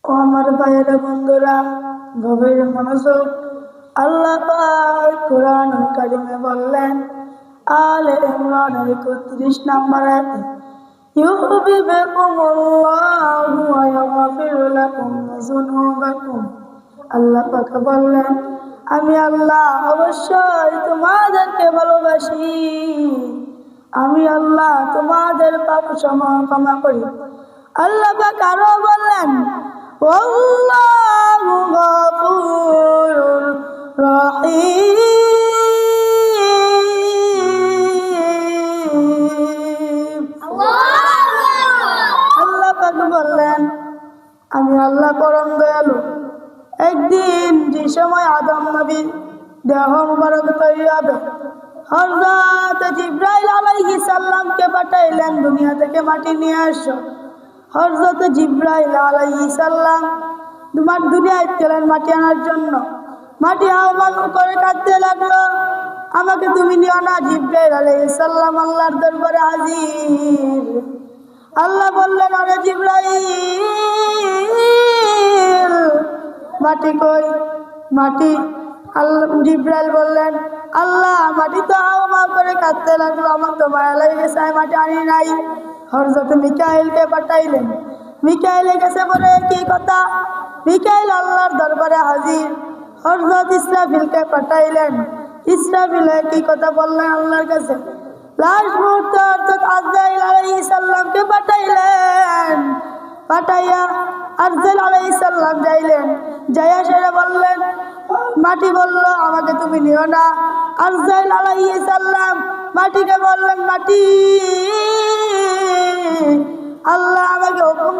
ও আমার ভাইয়ের বন্ধুরা, গভীর মনোযোগ। আল্লাহ পাক কোরআনুল কারীমে বললেন, আলে ইমরানের ৩১ নম্বর আয়াতে, ইউহিব্বুকুমুল্লাহু ওয়া ইয়াগফির লাকুম যুনুবাকুম। আল্লাহ পাক বললেন, আমি আল্লাহ অবশ্যই তোমাদেরকে ভালোবাসি, আমি আল্লাহ তোমাদের পাপ ক্ষমা করি। আল্লাহ পাক আরো বললেন, ওয়াল্লাহু গফুরুর রহিম। আল্লাহ পাক বললেন, আমি আল্লাহ পরম দয়ালু। একদিন যে সময় আদম নবীর দেহ মুবারক তৈরি হবে, হযরত জিবরাইল আলাইহিস সালামকে পাঠাইলেন, দুনিয়া থেকে মাটি নিয়ে আসো। হযরত জিবরাইল আলাইহিস সালাম দুনিয়ায় গেলেন মাটি আনার জন্য। মাটি আহ্বান করে কাঁদতে লাগলো, আমাকে তুমি নিও না। জিবরাইল আলাইহিস সালাম আল্লাহর দরবারে হাজির। আল্লাহ বললেন, আরে জিবরাইল, মাটি কই? মাটি? আল্লাহ জিবরাইল বললেন, আল্লাহ মাটি তো হাওয়া করে কাঁদতে লাগলো, আমার তো মায়া লেগে গেছে, আমি মাটি আনি নাই। হযরত মিকাইলকে পাঠাইলেন। মিকাইলে গেছে বলে কি কথা? মিকাইল আল্লাহর দরবারে হাজির। হযরত ইসরাফিলকে পাঠাইলেন। ইসরাফিল কি কথা বললেন আল্লাহর কাছে? লাস্ট মুহূর্তে অর্থাৎ আজরাইল আলাইহিস সালামকে পাঠাইলেন। পাঠাইয়া আজরাইল আলাইহিস সালাম যাইলেন। যাইয়া সেটা বললেন, মাটি বলল, আমাকে তুমি নিও না। আজরাইল আলাইহিস সালাম মাটিকে বললেন, মাটি, আল্লাহ আমাকে হুকুম